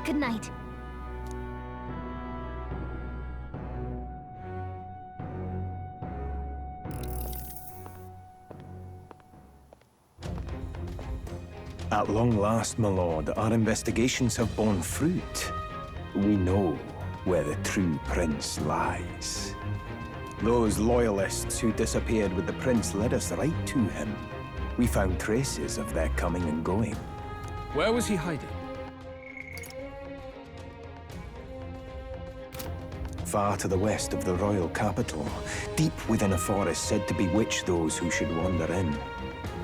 Good night. At long last, my lord, our investigations have borne fruit. We know where the true prince lies. Those loyalists who disappeared with the prince led us right to him. We found traces of their coming and going. Where was he hiding? Far to the west of the royal capital, deep within a forest said to bewitch those who should wander in.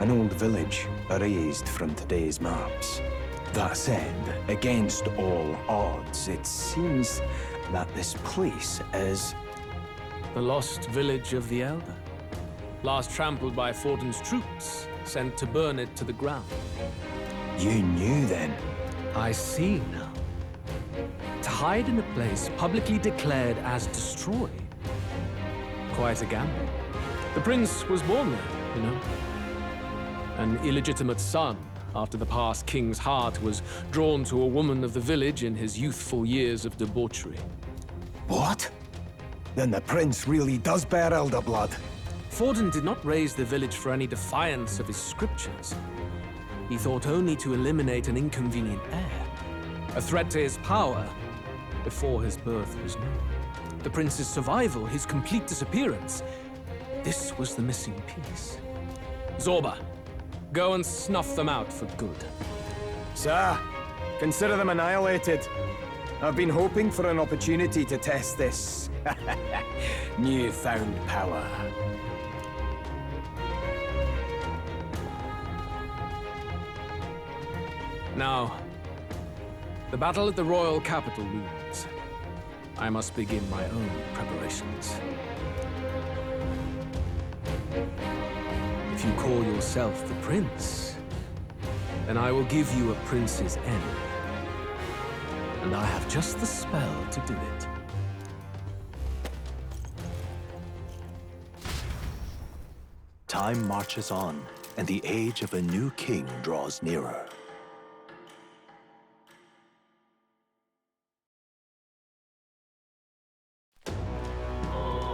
An old village, erased from today's maps. That said, against all odds, it seems that this place is... The lost village of the Elder. Last trampled by Forden's troops, sent to burn it to the ground. You knew then? I see now. To hide in a place publicly declared as destroyed. Quite a gamble. The prince was born there, you know. An illegitimate son, after the past king's heart was drawn to a woman of the village in his youthful years of debauchery. What? Then the prince really does bear elder blood. Forden did not raise the village for any defiance of his scriptures. He thought only to eliminate an inconvenient heir, a threat to his power, before his birth was known. The prince's survival, his complete disappearance, this was the missing piece. Zorba, go and snuff them out for good. Sir, consider them annihilated. I've been hoping for an opportunity to test this newfound power. Now, the battle at the royal capital looms. I must begin my own preparations. If you call yourself the prince, then I will give you a prince's end. And I have just the spell to do it. Time marches on, and the age of a new king draws nearer.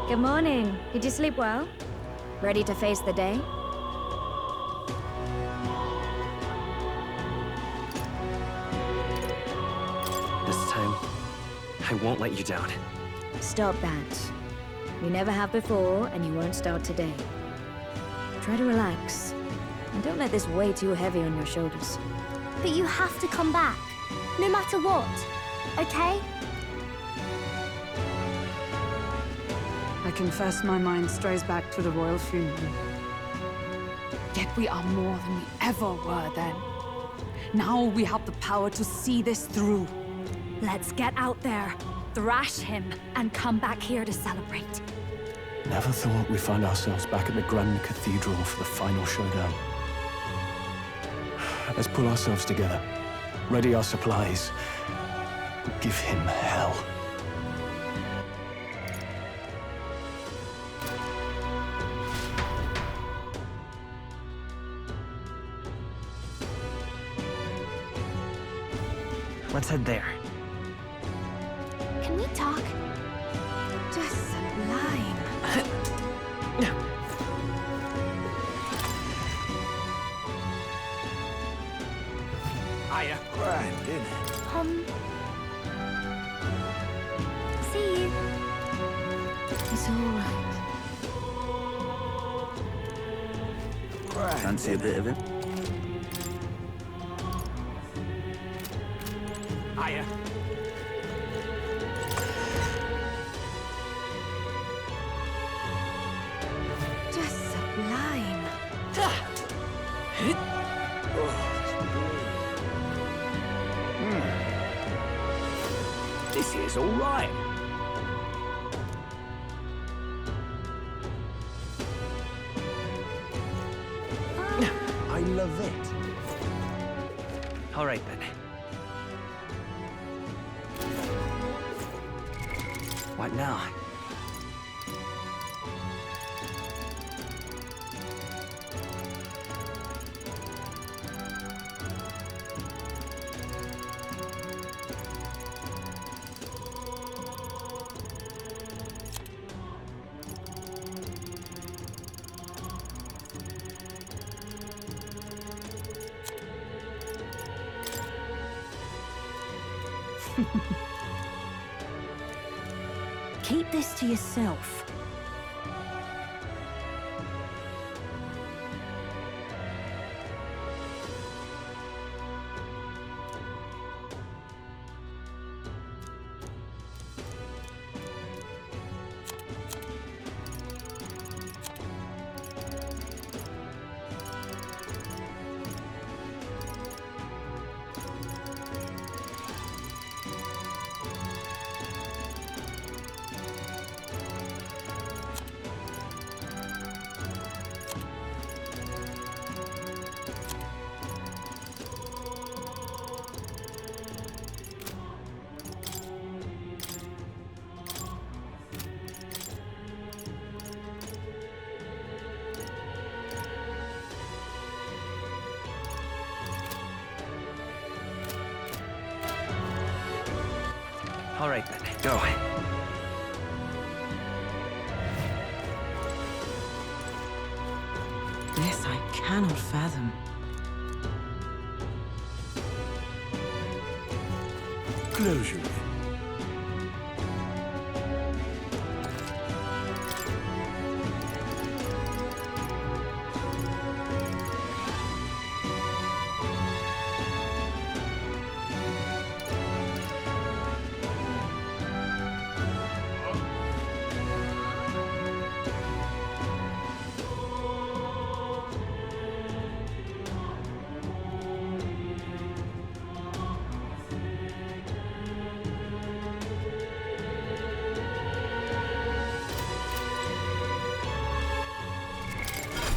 Good morning. Did you sleep well? Ready to face the day? This time, I won't let you down. Stop that. You never have before, and you won't start today. Try to relax. And don't let this weigh too heavy on your shoulders. But you have to come back, no matter what, okay? I confess my mind strays back to the royal funeral. Yet we are more than we ever were then. Now we have the power to see this through. Let's get out there, thrash him, and come back here to celebrate. Never thought we'd find ourselves back at the Grand Cathedral for the final showdown. Let's pull ourselves together, ready our supplies, give him hell. Let's head there. Can we talk? Just sublime. Hiya. Brandon. See you. It's all right. Fancy a bit of it? Hiya. Just sublime. This is all right. I love it. All right then. What now? Keep this to yourself. All right then, go. This I cannot fathom. Closure.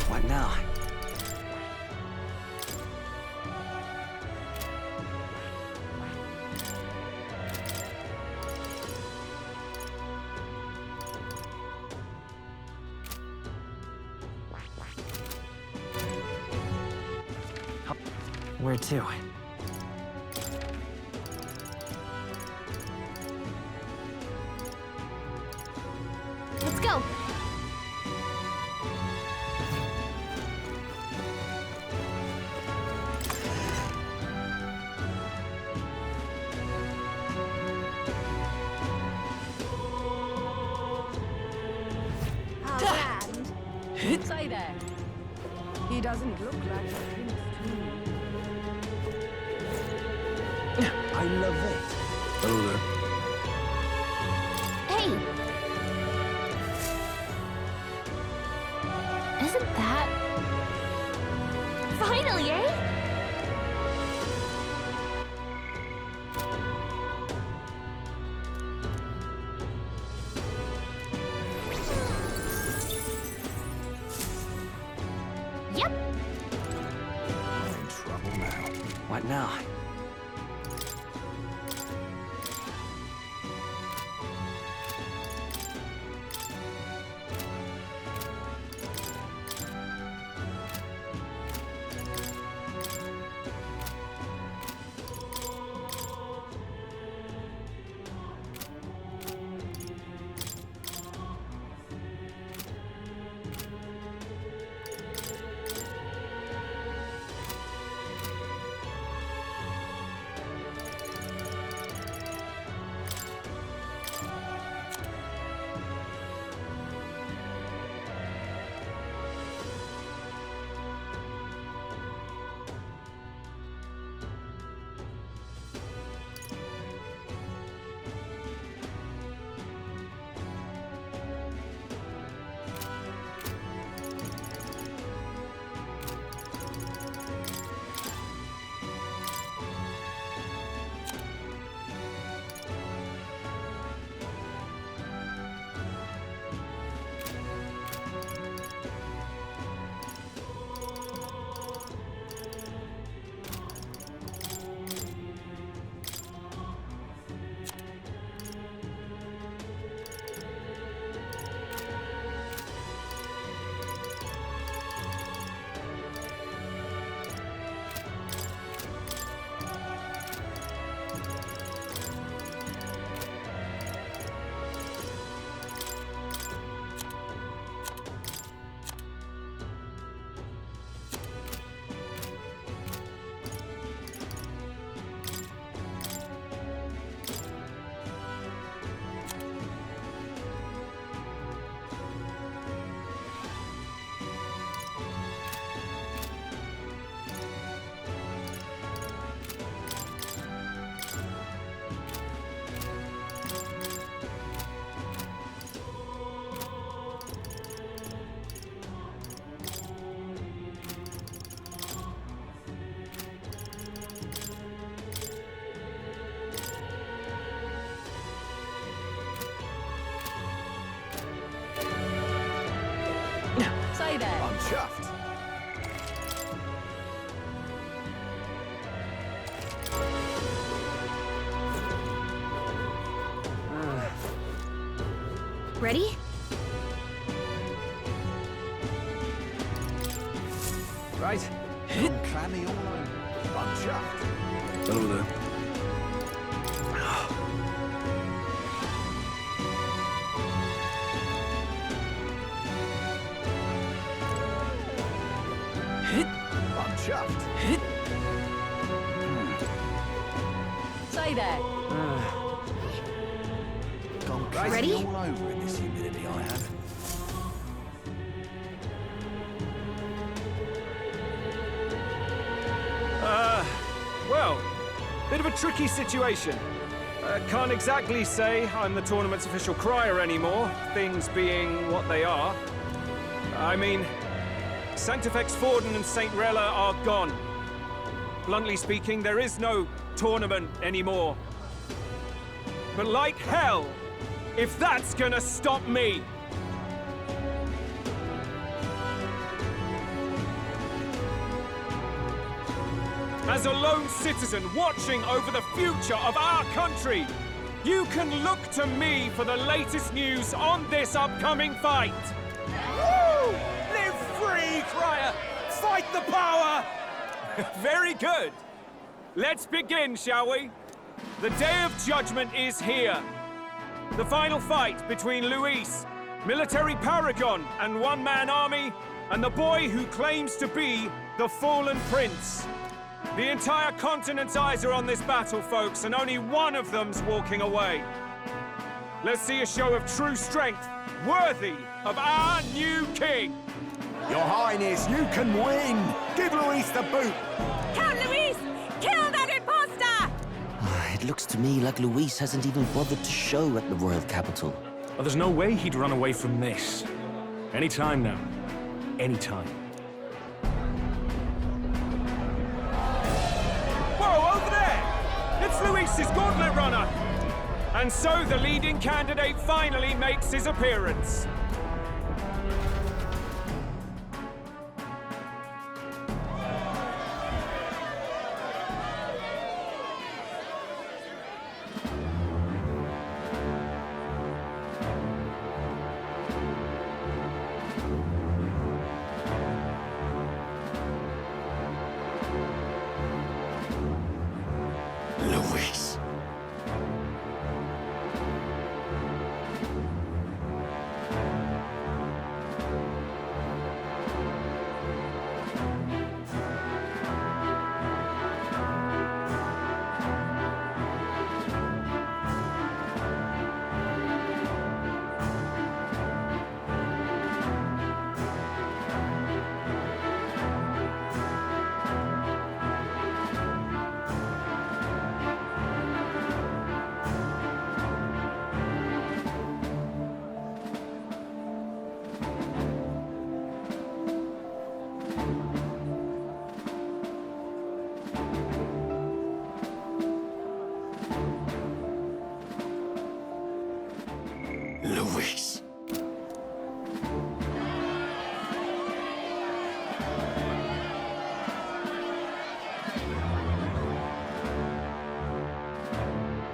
What now? Where to? Let's go. Say there. He doesn't look like a prince to me. I love it. Hello there. Hey! Isn't that... Finally, eh? Yep. I'm in trouble now. What now? Say that. I'm chuffed. Ready? Right. Clammy all over. I'm chuffed. Hello there. I'm chuffed. Say that. Gone crazy Ready? all over in this humidity I have. Well, bit of a tricky situation. Can't exactly say I'm the tournament's official crier anymore, things being what they are. I mean, Sanctifex Forden and St. Rella are gone. Bluntly speaking, there is no tournament anymore. But like hell, if that's gonna stop me! As a lone citizen watching over the future of our country, you can look to me for the latest news on this upcoming fight. Woo! Live free, Crier! Fight the power! Very good. Let's begin, shall we? The Day of Judgment is here. The final fight between Luis, military paragon and one-man army, and the boy who claims to be the fallen prince. The entire continent's eyes are on this battle, folks, and only one of them's walking away. Let's see a show of true strength, worthy of our new king. Your Highness, you can win! Give Luis the boot! Count Luis! Kill that imposter! It looks to me like Luis hasn't even bothered to show at the royal capital. Well, there's no way he'd run away from this. Any time now. Any time. Whoa, over there! It's Luis's gauntlet runner! And so the leading candidate finally makes his appearance. Luis. Luis.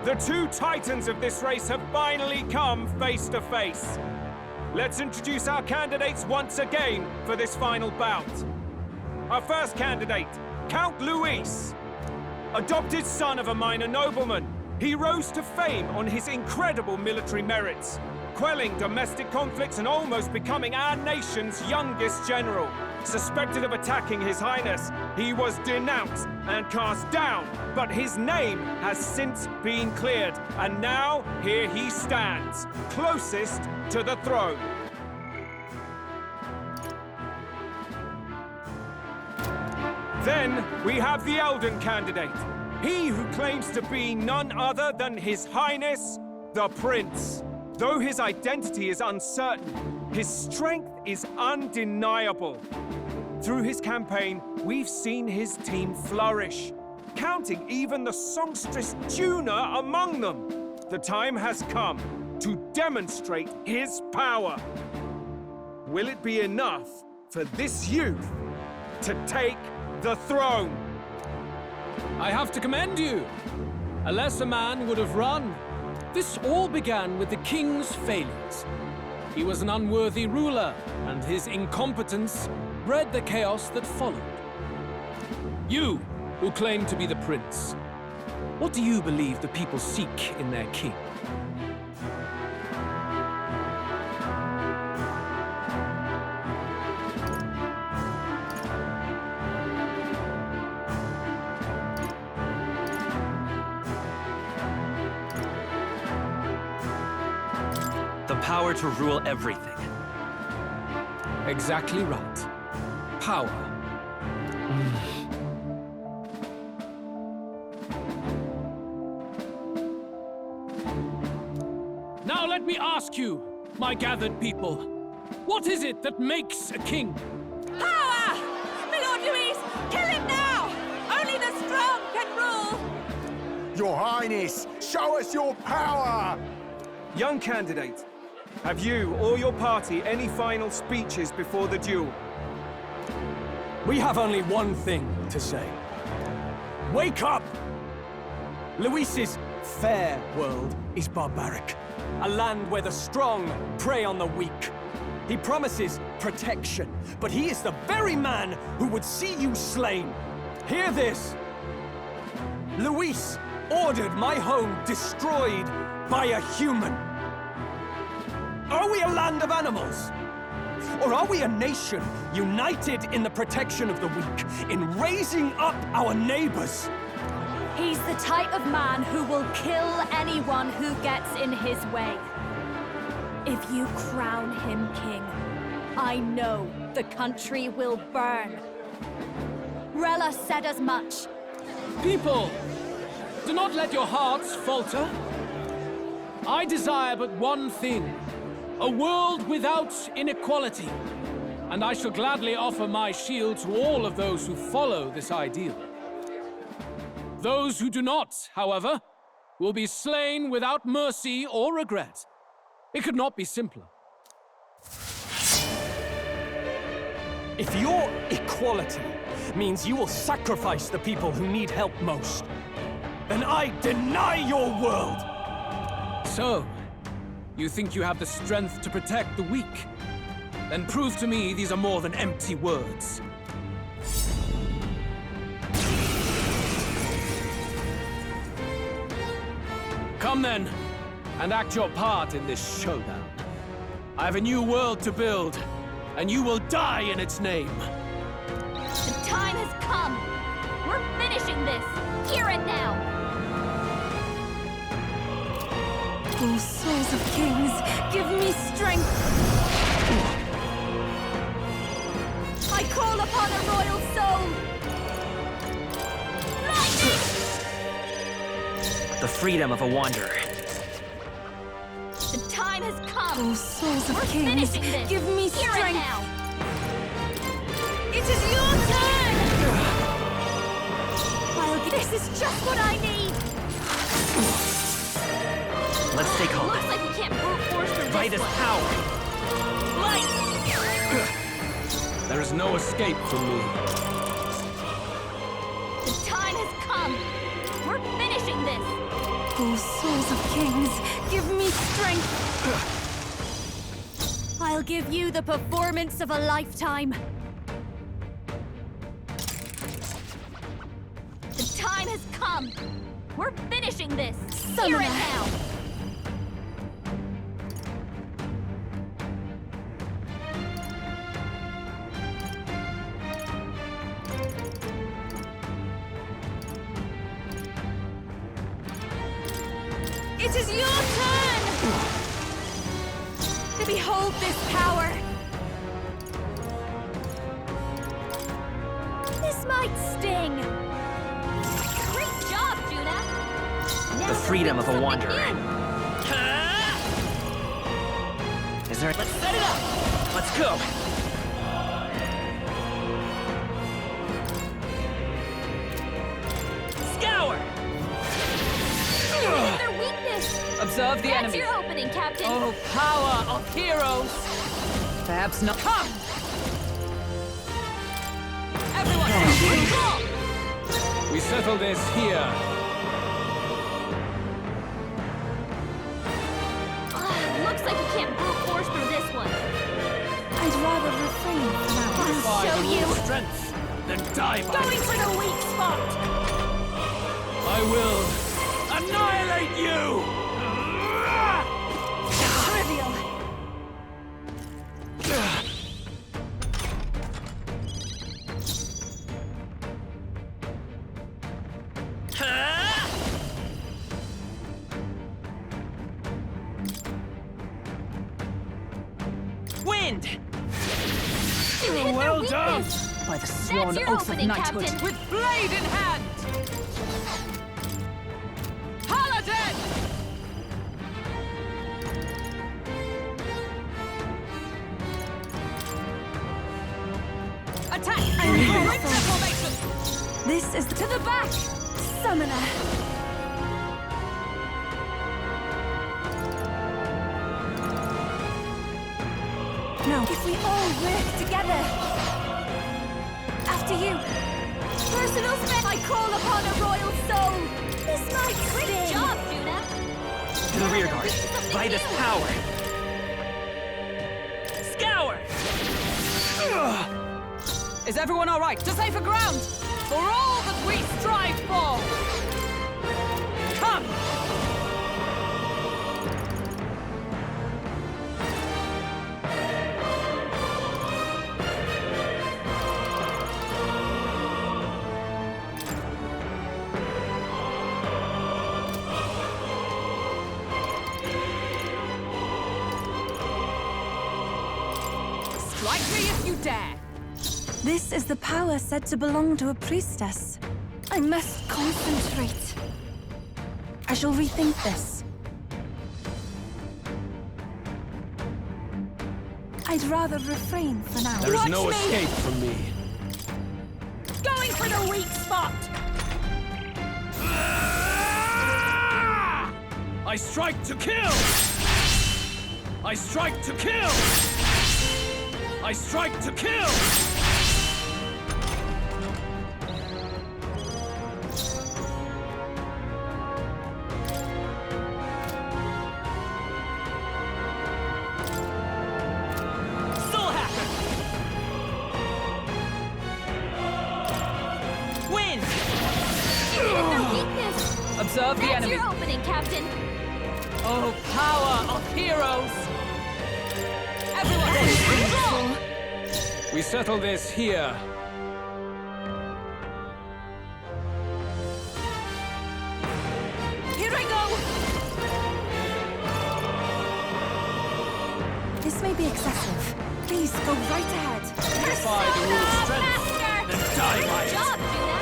The two titans of this race have finally come face to face. Let's introduce our candidates once again for this final bout. Our first candidate, Count Luis. Adopted son of a minor nobleman, he rose to fame on his incredible military merits, quelling domestic conflicts and almost becoming our nation's youngest general. Suspected of attacking His Highness, he was denounced and cast down, but his name has since been cleared, and now here he stands, closest to the throne. Then we have the Elden candidate, he who claims to be none other than His Highness, the Prince. Though his identity is uncertain, his strength is undeniable. Through his campaign, we've seen his team flourish, counting even the songstress Juna among them. The time has come to demonstrate his power. Will it be enough for this youth to take the throne. I have to commend you. A lesser man would have run. This all began with the king's failures. He was an unworthy ruler, and his incompetence bred the chaos that followed. You, who claim to be the prince, what do you believe the people seek in their king? The power to rule everything. Exactly right. Power. Now let me ask you, my gathered people, what is it that makes a king? Power! My Lord Louis, kill him now! Only the strong can rule! Your Highness, show us your power! Young candidate, have you or your party any final speeches before the duel? We have only one thing to say. Wake up! Luis's fair world is barbaric. A land where the strong prey on the weak. He promises protection, but he is the very man who would see you slain. Hear this. Luis ordered my home destroyed by a human. Are we a land of animals? Or are we a nation united in the protection of the weak, in raising up our neighbors? He's the type of man who will kill anyone who gets in his way. If you crown him king, I know the country will burn. Rella said as much. People, do not let your hearts falter. I desire but one thing. A world without inequality. And I shall gladly offer my shield to all of those who follow this ideal. Those who do not, however, will be slain without mercy or regret. It could not be simpler. If your equality means you will sacrifice the people who need help most, then I deny your world! So, you think you have the strength to protect the weak? Then prove to me these are more than empty words. Come then, and act your part in this showdown. I have a new world to build, and you will die in its name. The time has come. We're finishing this, here and now. Oh, souls of kings, give me strength! I call upon a royal soul! The freedom of a wanderer. The time has come! Oh, souls of We're kings, finishing this, give me here strength! and now. It is your turn! This is just what I need! Let's stay calm. Looks like we can't brute force through Fight this is one. power. Light! There is no escape from me. The time has come! We're finishing this! Oh, souls of kings, give me strength! I'll give you the performance of a lifetime. The time has come! We're finishing this! Here and now! It is your turn! To behold this power! This might sting! Great job, Juna! The freedom of a wanderer. Is there... Let's set it up! Let's go! Scour! Their weakness! Observe the That's enemy. your opening, Captain! Oh, power of heroes! Perhaps not. Come! Everyone, withdraw! We settle this here. Looks like you can't brute force through this one. I'd rather refrain from now. Defy show the you. rule's strength, then die by Going it. for the weak spot. I will annihilate you! Trivial. Wind! Well done. By the sworn your oath of opening, knighthood, Captain. with blade in hand! Paladin! Attack! Perimeter formation! This is To the back. Summoner. no. If we all work together. After you. Personal spec. I call upon a royal soul. This might Great job, Juna. To the rear guard. By this power. Scour! Is everyone all right? To safer ground! For all that we strive for! Come! Strike me if you dare! This is the power said to belong to a priestess. I must concentrate. I shall rethink this. I'd rather refrain for now. There is Watch no me. escape from me. Going for the weak spot. I strike to kill! I strike to kill! I strike to kill! Soul Hacker! Wind! No weakness. Observe the That's enemy. your opening, Captain. Oh, power of heroes! Everyone, withdraw! We settle this here. Here I go. This may be excessive. Please go right ahead. Defy the rule's strength, then die by Good it. job, Juna.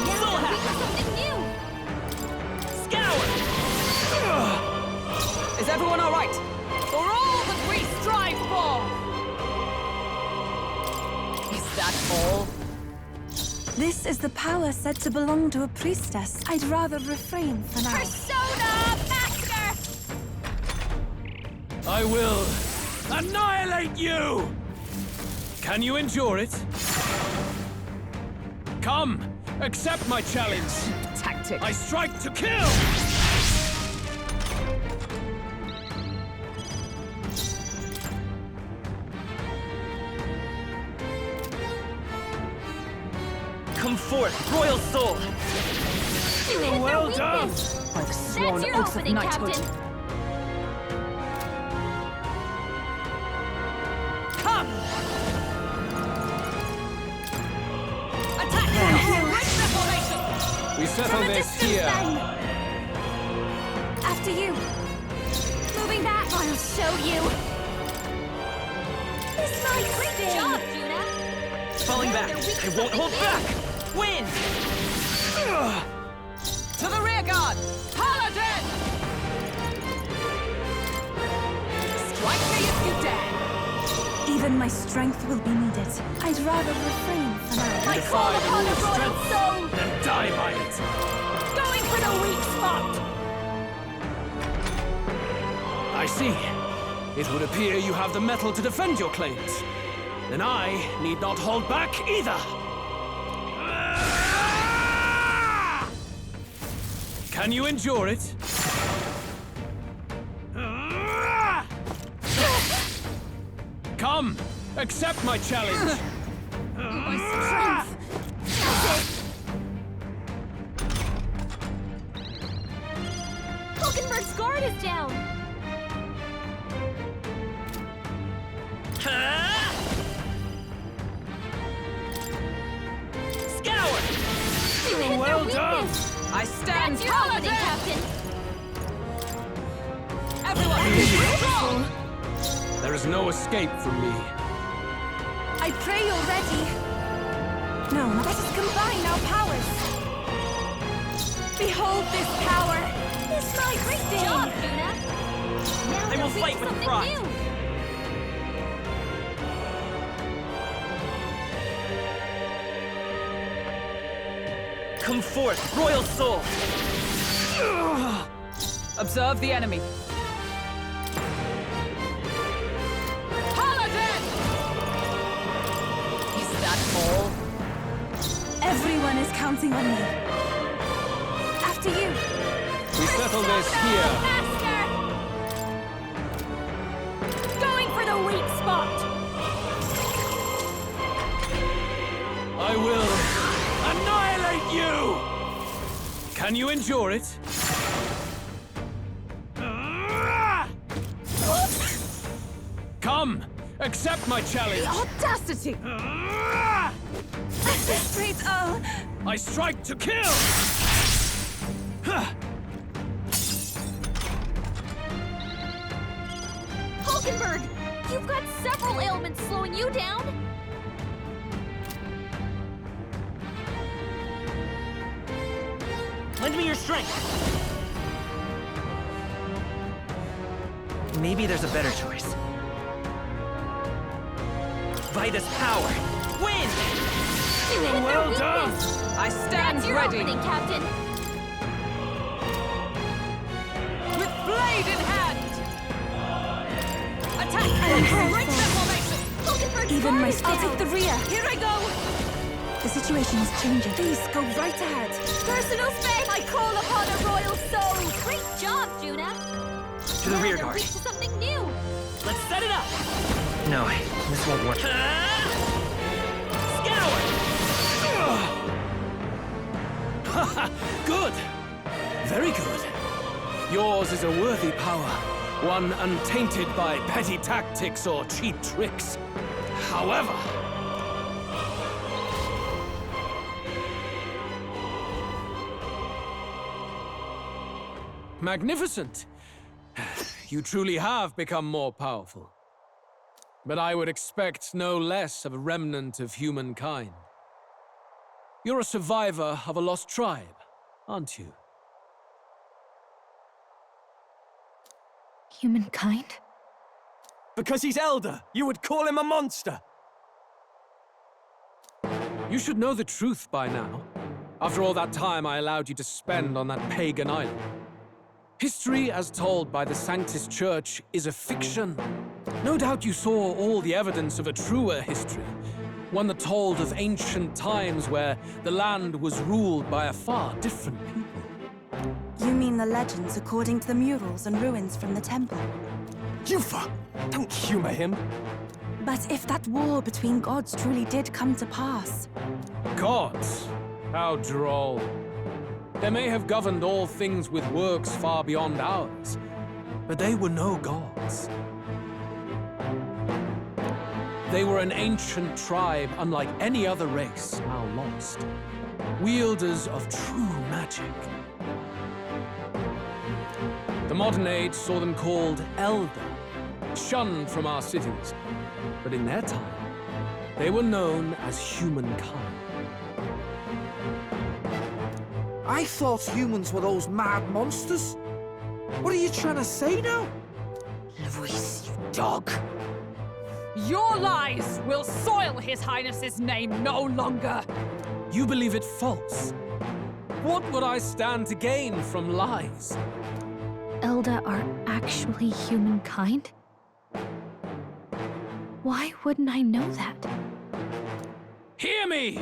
Now Soul we Hacker! got something new. Scour! Is everyone all right? For all that we strive for! Is that all? This is the power said to belong to a priestess. I'd rather refrain for now. Persona Master. I will annihilate you! Can you endure it? Come, accept my challenge. Tactic. I strike to kill! Come forth, Royal Soul! You hit Well their done. weakness. By the sworn That's your oath of opening, knighthood. Captain. Come! Attack! Perimeter formation! We settle From a this distance, here. then. After you. Moving back. I'll show you. This might Great job, Juna. Falling back! I won't hold back! Wind! To the rear guard! Paladin! Strike me if you dare! Even my strength will be needed. I'd rather refrain for now. I call Defy the upon a rule's royal strength, soul. then die by it. Going for the weak spot. I see. It would appear you have the metal to defend your claims. Then I need not hold back either. Can you endure it? Come, accept my challenge. My strength. Hulkenberg's guard is down. Scour! Well done. I stand That's your opening, Captain. Everyone, strong! There is no escape from me. I pray you're ready. No, let us combine our powers. Behold this power. This my great job, Juna. Now I will fight with pride. Come forth, royal soul! Observe the enemy. Paladin! Is that all? Everyone is counting on me. After you. We settle this here. Faster! Going for the weak spot. I will annihilate you! Can you endure it? Come, accept my challenge. The audacity! At this rate, I strike to kill! Hulkenberg, you've got several ailments slowing you down. Lend me your strength! Maybe there's a better choice. By this power, win! Well done! I stand That's your ready. opening, Captain. With blade in hand! Attack! Break their formation! Hulkenberg's Even guard my is I'll down. take the rear. Here I go. The situation is changing. Please, go right ahead. Personal space. I call upon a royal soul. Great job, Juna. To the rear They're guard. weak to something new. Let's set it up! No, this won't work. Scour! Good! Very good. Yours is a worthy power, one untainted by petty tactics or cheap tricks. However, magnificent! You truly have become more powerful. But I would expect no less of a remnant of humankind. You're a survivor of a lost tribe, aren't you? Humankind? Because he's elder, you would call him a monster. You should know the truth by now. After all that time I allowed you to spend on that pagan island. History, as told by the Sanctus Church, is a fiction. No doubt you saw all the evidence of a truer history. One that told of ancient times where the land was ruled by a far different people. You mean the legends according to the murals and ruins from the temple? Yufa! Don't humor him. But if that war between gods truly did come to pass... Gods? How droll. They may have governed all things with works far beyond ours, but they were no gods. They were an ancient tribe unlike any other race, now lost. Wielders of true magic. The modern age saw them called Elder, shunned from our cities. But in their time, they were known as humankind. I thought humans were those mad monsters. What are you trying to say now? Luis, you dog! Your lies will soil His Highness's name no longer! You believe it false? What would I stand to gain from lies? Elder are actually humankind? Why wouldn't I know that? Hear me!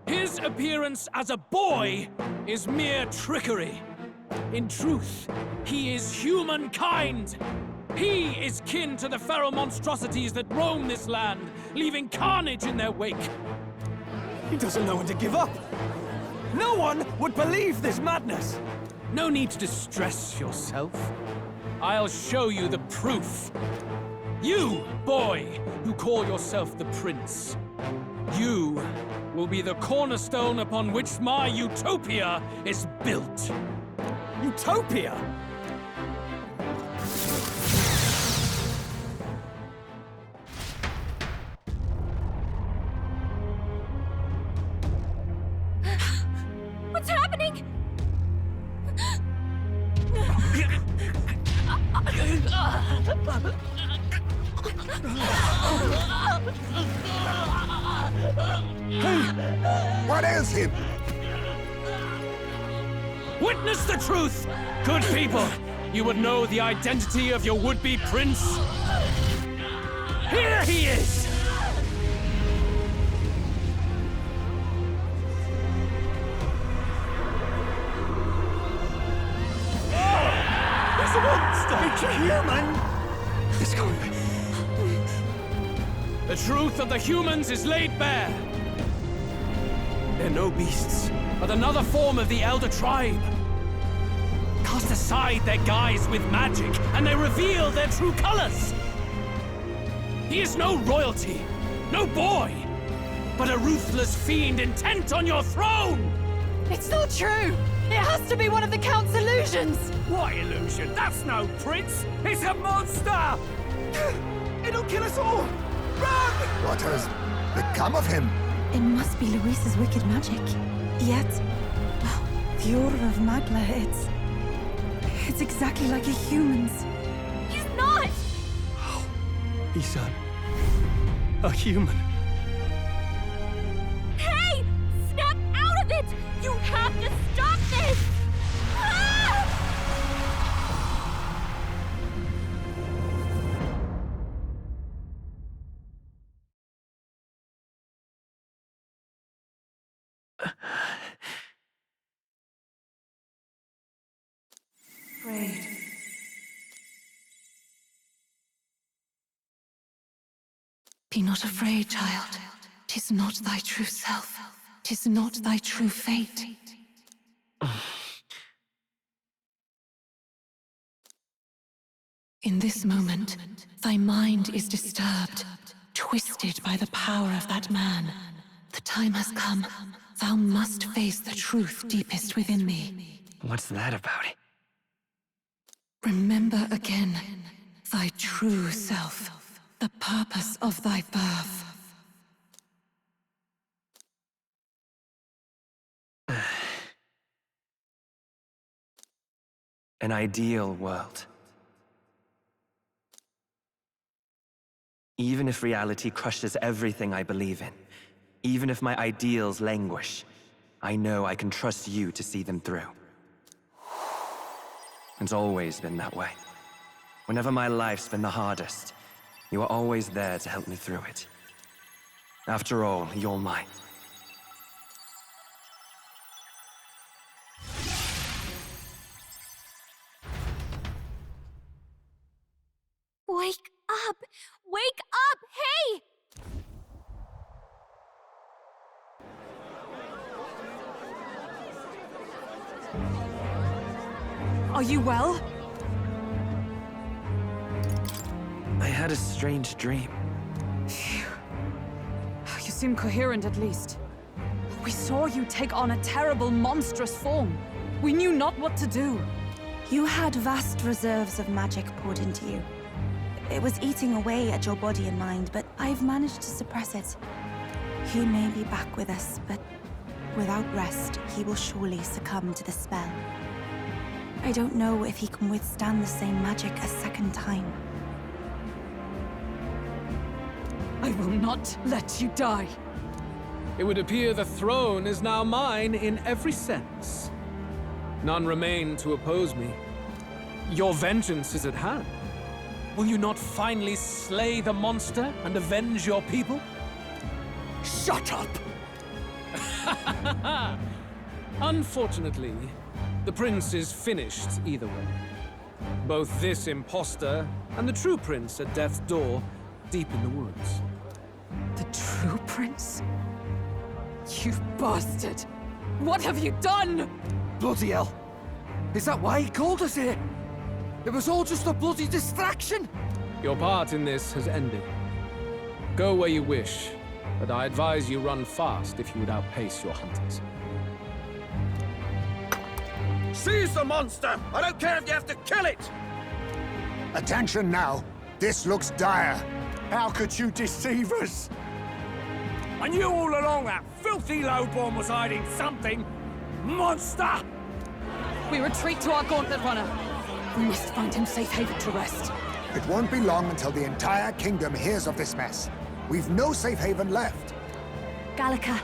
His appearance as a boy is mere trickery. In truth, he is humankind! He is kin to the feral monstrosities that roam this land, leaving carnage in their wake. He doesn't know when to give up. No one would believe this madness. No need to distress yourself. I'll show you the proof. You, boy, who call yourself the prince. You will be the cornerstone upon which my utopia is built. Utopia? What's happening? What ails him? Witness the truth! Good people, you would know the identity of your would-be prince. Here he is! He's a monster! It's a human! It's going. The truth of the humans is laid bare. They're no beasts, but another form of the Elder Tribe. Cast aside their guise with magic, and they reveal their true colors. He is no royalty, no boy, but a ruthless fiend intent on your throne! It's not true! It has to be one of the Count's illusions! What illusion? That's no prince! It's a monster! It'll kill us all! Run! What has become of him? It must be Luis's wicked magic. Yet, the aura of Magla, it's exactly like a human's. He's not! He's a human. Hey! Snap out of it! You have to stop this! Ah! Afraid. Be not afraid, child. 'Tis not thy true self. 'Tis not thy true fate. In this moment, thy mind is disturbed, twisted by the power of that man. The time has come. Thou must face the truth deepest within thee. What's that about? Remember again thy true self, the purpose of thy birth. An ideal world. Even if reality crushes everything I believe in, even if my ideals languish, I know I can trust you to see them through. It's always been that way. Whenever my life's been the hardest, you are always there to help me through it. After all, you're mine. Wake up! Wake up! Hey! Are you well? I had a strange dream. Phew. You seem coherent at least. We saw you take on a terrible, monstrous form. We knew not what to do. You had vast reserves of magic poured into you. It was eating away at your body and mind, but I've managed to suppress it. He may be back with us, but without rest, he will surely succumb to the spell. I don't know if he can withstand the same magic a second time. I will not let you die. It would appear the throne is now mine in every sense. None remain to oppose me. Your vengeance is at hand. Will you not finally slay the monster and avenge your people? Shut up! Unfortunately, The prince is finished either way. Both this impostor and the true prince at death's door, deep in the woods. The true prince? You bastard! What have you done? Bloody hell! Is that why he called us here? It was all just a bloody distraction! Your part in this has ended. Go where you wish, but I advise you run fast if you would outpace your hunters. Seize the monster! I don't care if you have to kill it! Attention now. This looks dire. How could you deceive us? I knew all along that filthy lowborn was hiding something. Monster! We retreat to our gauntlet runner. We must find him safe haven to rest. It won't be long until the entire kingdom hears of this mess. We've no safe haven left. Gallica,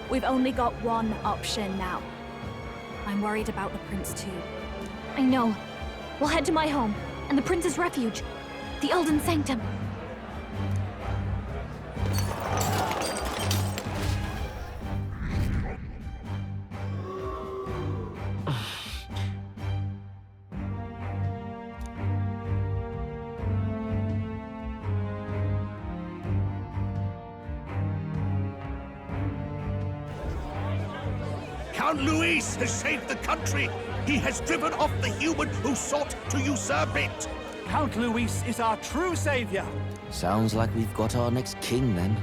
we've only got one option now. I'm worried about the prince too. I know. We'll head to my home, and the prince's refuge, the Elden Sanctum. Count Luis has saved the country. He has driven off the human who sought to usurp it. Count Luis is our true savior. Sounds like we've got our next king, then.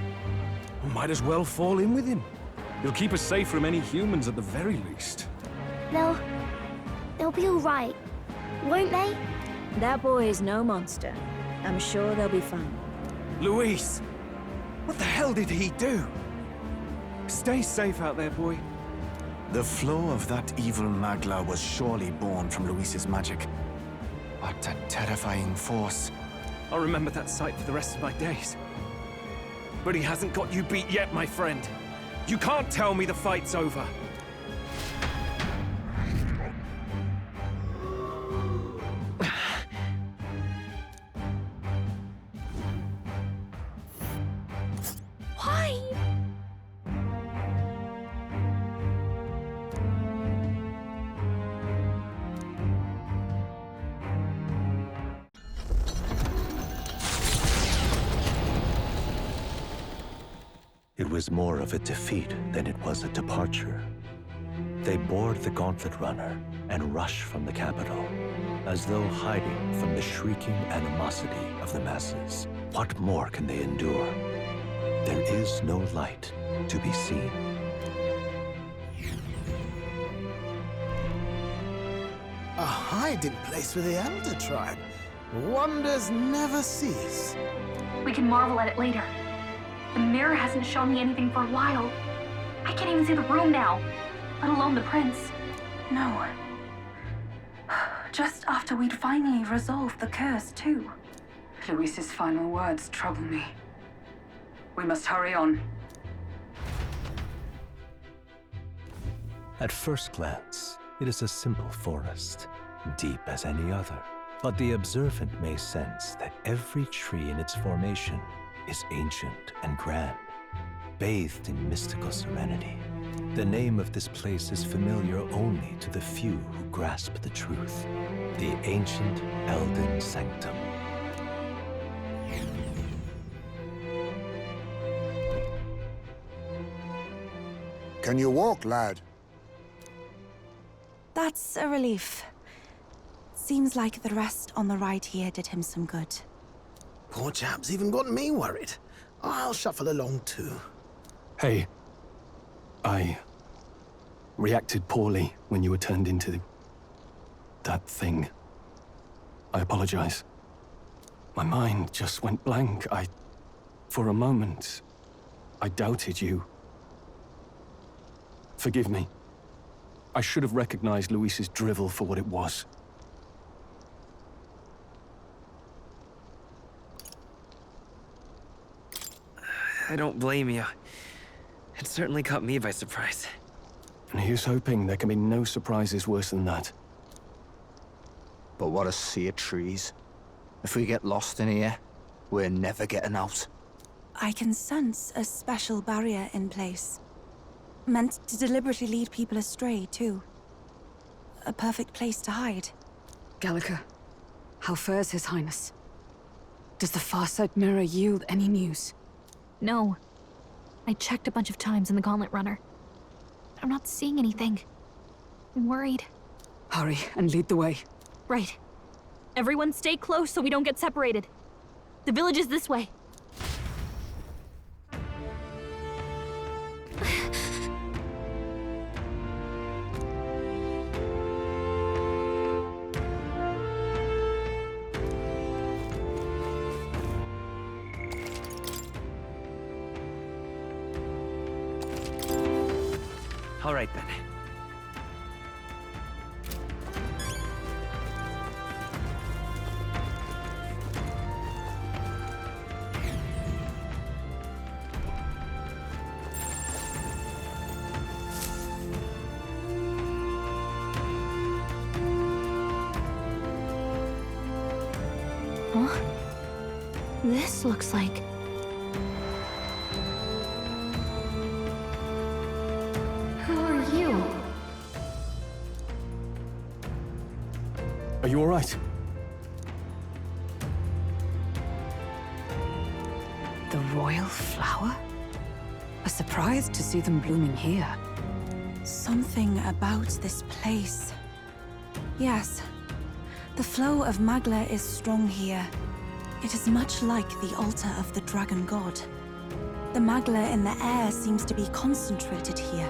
We might as well fall in with him. He'll keep us safe from any humans at the very least. They'll be all right, won't they? That boy is no monster. I'm sure they'll be fine. Luis! What the hell did he do? Stay safe out there, boy. The flow of that evil Magla was surely born from Luis's magic. What a terrifying force. I'll remember that sight for the rest of my days. But he hasn't got you beat yet, my friend. You can't tell me the fight's over. Why? It was more of a defeat than it was a departure. They board the gauntlet runner and rush from the capital, as though hiding from the shrieking animosity of the masses. What more can they endure? There is no light to be seen. A hiding place for the Elder Tribe. Wonders never cease. We can marvel at it later. The mirror hasn't shown me anything for a while. I can't even see the room now, let alone the prince. No. Just after we'd finally resolved the curse, too. Luis's final words trouble me. We must hurry on. At first glance, it is a simple forest, deep as any other. But the observant may sense that every tree in its formation is ancient and grand, bathed in mystical serenity. The name of this place is familiar only to the few who grasp the truth. The ancient Elden Sanctum. Can you walk, lad? That's a relief. Seems like the rest on the ride here did him some good. Poor chap's even got me worried. I'll shuffle along too. Hey, I reacted poorly when you were turned into that thing. I apologize. My mind just went blank. For a moment, I doubted you. Forgive me. I should have recognized Luis's drivel for what it was. I don't blame you. It certainly caught me by surprise. And here's hoping there can be no surprises worse than that. But what a sea of trees. If we get lost in here, we're never getting out. I can sense a special barrier in place. Meant to deliberately lead people astray, too. a perfect place to hide. Gallica, how fares His Highness? Does the Farsight Mirror yield any news? No. I checked a bunch of times in the Gauntlet Runner. I'm not seeing anything. I'm worried. Hurry and lead the way. Right. Everyone stay close so we don't get separated. The village is this way. All right, then. Huh? This looks like... Who are you? Are you all right? The royal flower? A surprise to see them blooming here. Something about this place. Yes. The flow of Magla is strong here. It is much like the altar of the dragon god. The Magla in the air seems to be concentrated here.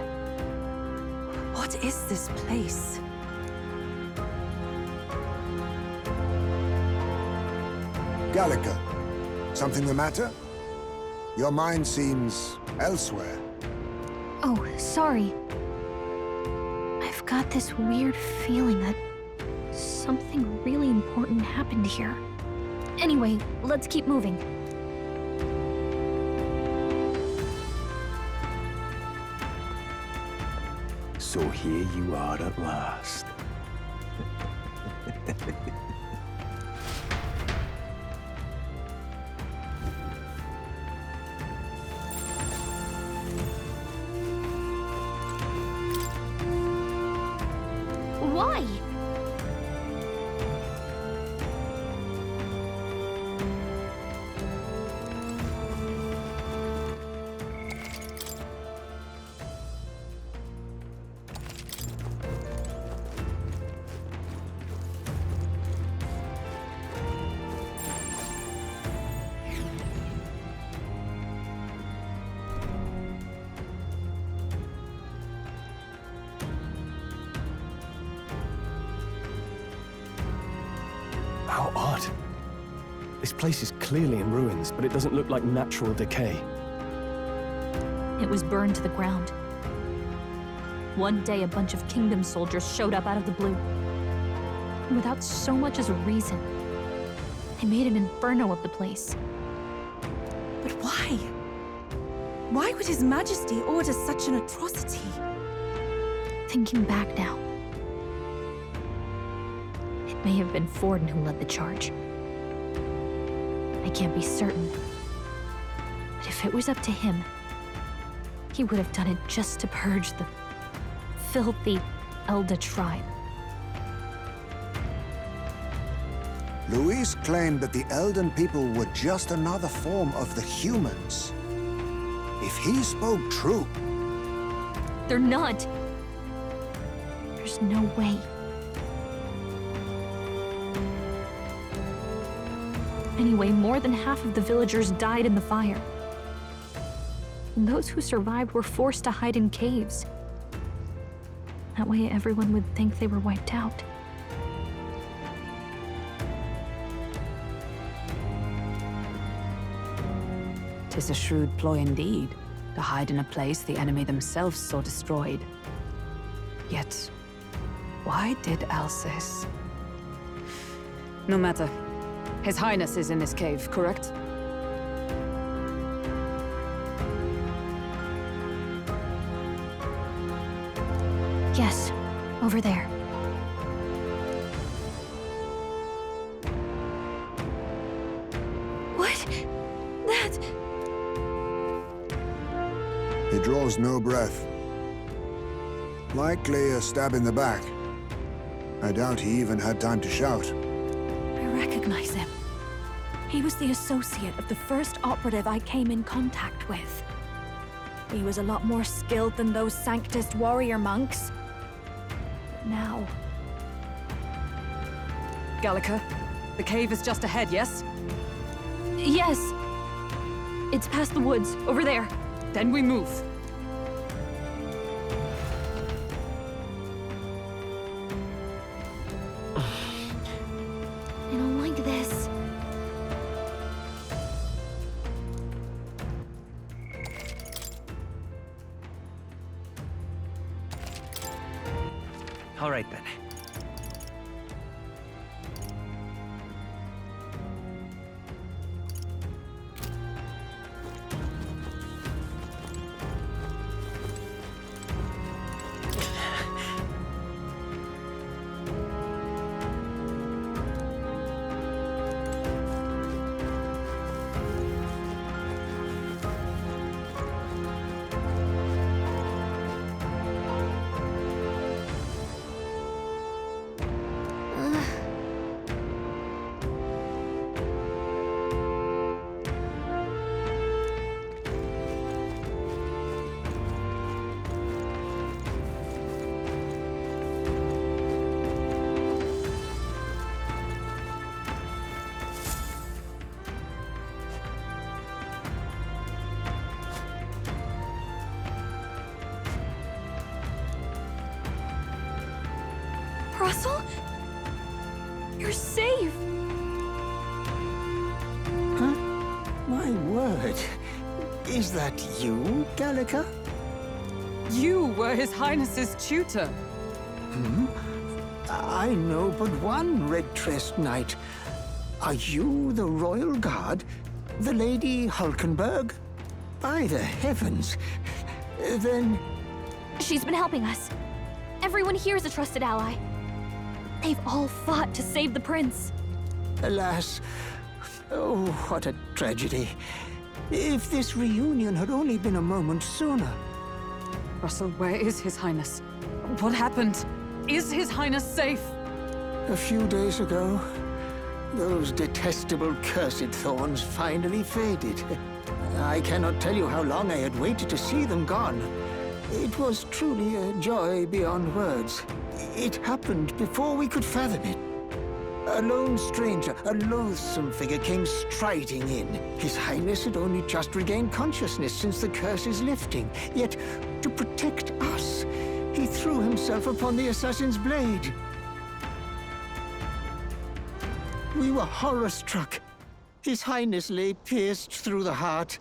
What is this place? Gallica, something the matter? Your mind seems elsewhere. Oh, sorry. I've got this weird feeling that something really important happened here. Anyway, let's keep moving. So here you are at last. Why? How odd. This place is clearly in ruins, but it doesn't look like natural decay. It was burned to the ground. One day, a bunch of kingdom soldiers showed up out of the blue. Without so much as a reason. They made an inferno of the place. But why? Why would His Majesty order such an atrocity? Thinking back now, it may have been Forden who led the charge. I can't be certain. But if it was up to him, he would have done it just to purge the filthy Elda tribe. Luis claimed that the Elden people were just another form of the humans. If he spoke true... They're not. There's no way. Anyway, more than half of the villagers died in the fire. And those who survived were forced to hide in caves. That way everyone would think they were wiped out. Tis a shrewd ploy indeed, to hide in a place the enemy themselves saw destroyed. Yet, why did Alsace? No matter. His Highness is in this cave, correct? Yes, over there. What? That... He draws no breath. Likely a stab in the back. I doubt he even had time to shout. I recognize him. He was the associate of the first operative I came in contact with. He was a lot more skilled than those Sanctist warrior monks. But now... Gallica, the cave is just ahead, yes? Yes. It's past the woods, over there. Then we move. I don't like this. All right then. Russell? You're safe! Huh? My word. Is that you, Gallica? You were His Highness's tutor. Hmm? I know but one red-tressed knight. Are you the Royal Guard? The Lady Hulkenberg? By the heavens. Then... She's been helping us. Everyone here is a trusted ally. They've all fought to save the prince. Alas. Oh, what a tragedy. If this reunion had only been a moment sooner. Russell, where is His Highness? What happened? Is His Highness safe? A few days ago, those detestable cursed thorns finally faded. I cannot tell you how long I had waited to see them gone. It was truly a joy beyond words. It happened before we could fathom it. A lone stranger, a loathsome figure, came striding in. His Highness had only just regained consciousness since the curse's lifting. Yet, to protect us, he threw himself upon the assassin's blade. We were horror-struck. His Highness lay pierced through the heart,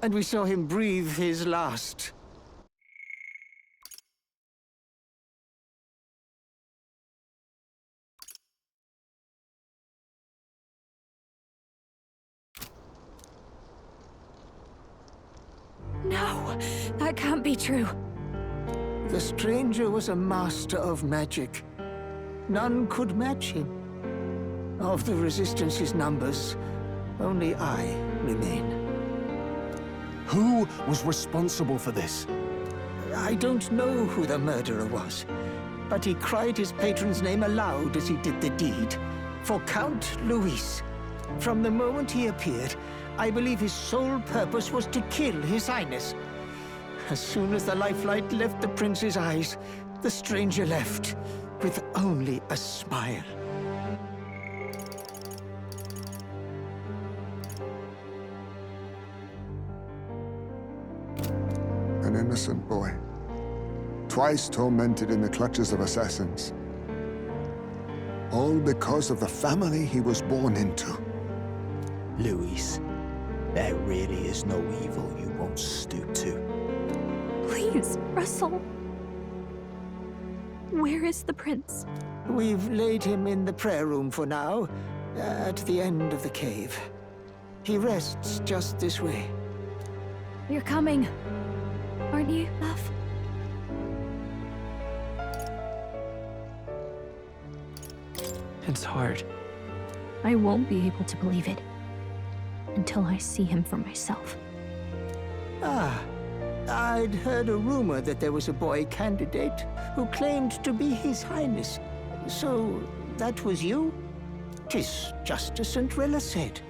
and we saw him breathe his last. No, that can't be true. The stranger was a master of magic. None could match him. Of the Resistance's numbers, only I remain. Who was responsible for this? I don't know who the murderer was, but he cried his patron's name aloud as he did the deed. For Count Luis. From the moment he appeared, I believe his sole purpose was to kill His Highness. As soon as the lifelight left the prince's eyes, the stranger left, with only a smile. An innocent boy. Twice tormented in the clutches of assassins. All because of the family he was born into. Luis, there really is no evil you won't stoop to. Please, Russell. Where is the prince? We've laid him in the prayer room for now, at the end of the cave. He rests just this way. You're coming, aren't you, love? It's hard. I won't be able to believe it until I see him for myself. Ah, I'd heard a rumor that there was a boy candidate who claimed to be His Highness. So, that was you? 'Tis just as St. Rilla said.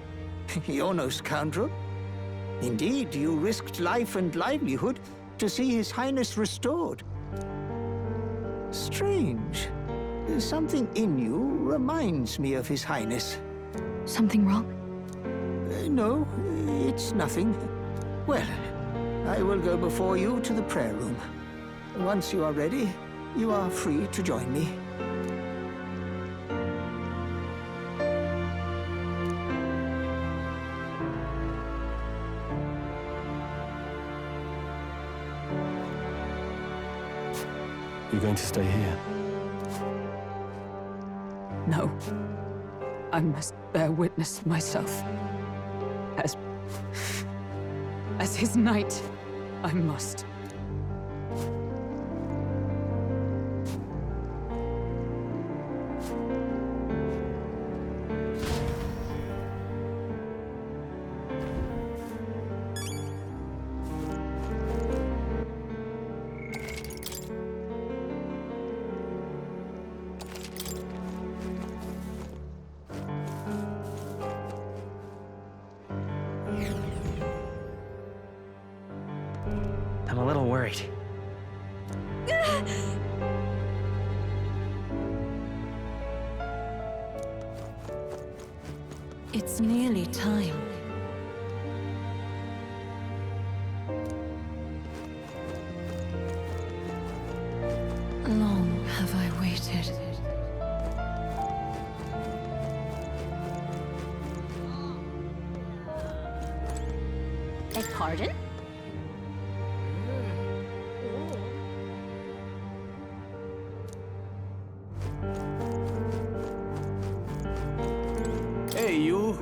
You're no scoundrel. Indeed, you risked life and livelihood to see His Highness restored. Strange. Something in you reminds me of His Highness. Something wrong? No, it's nothing. Well, I will go before you to the prayer room. Once you are ready, you are free to join me. You're going to stay here? No. I must bear witness myself. As his knight, I must. I'm a little worried. It's nearly time. Long have I waited. Beg pardon? Hey, you.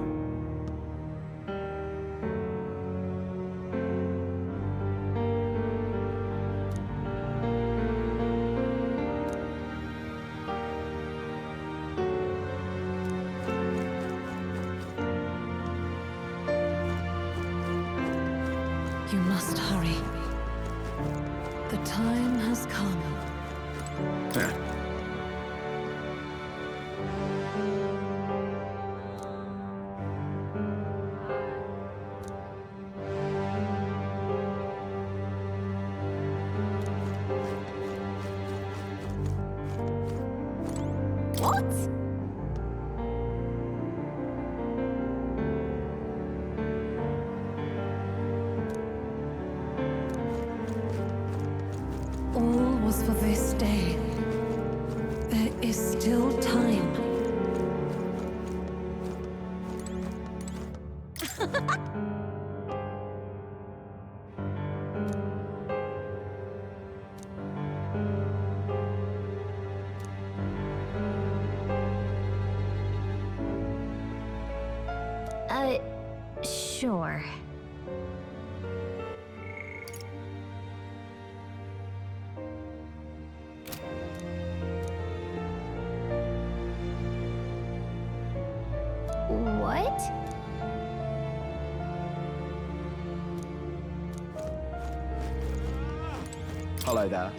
You must hurry. The time has come. What? All was for this day. There is still time. Sure. What? Hello there.